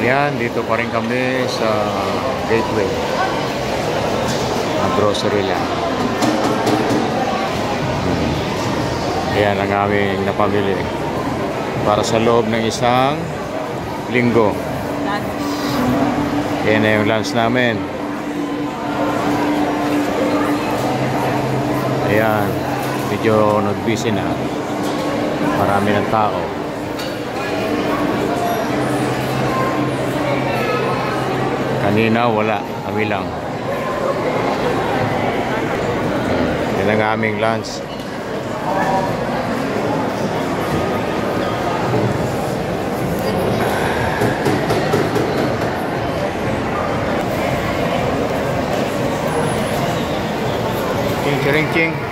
Yan, dito pa rin kami sa Gateway. Grocery lang. Ayan ang aming napamili para sa loob ng isang linggo. Ayan na yung lunch namin. Ayan, medyo nag-busy na. Marami ng tao. Kanina wala, kami lang. Yan ang aming lunch. Ching, ching, ching.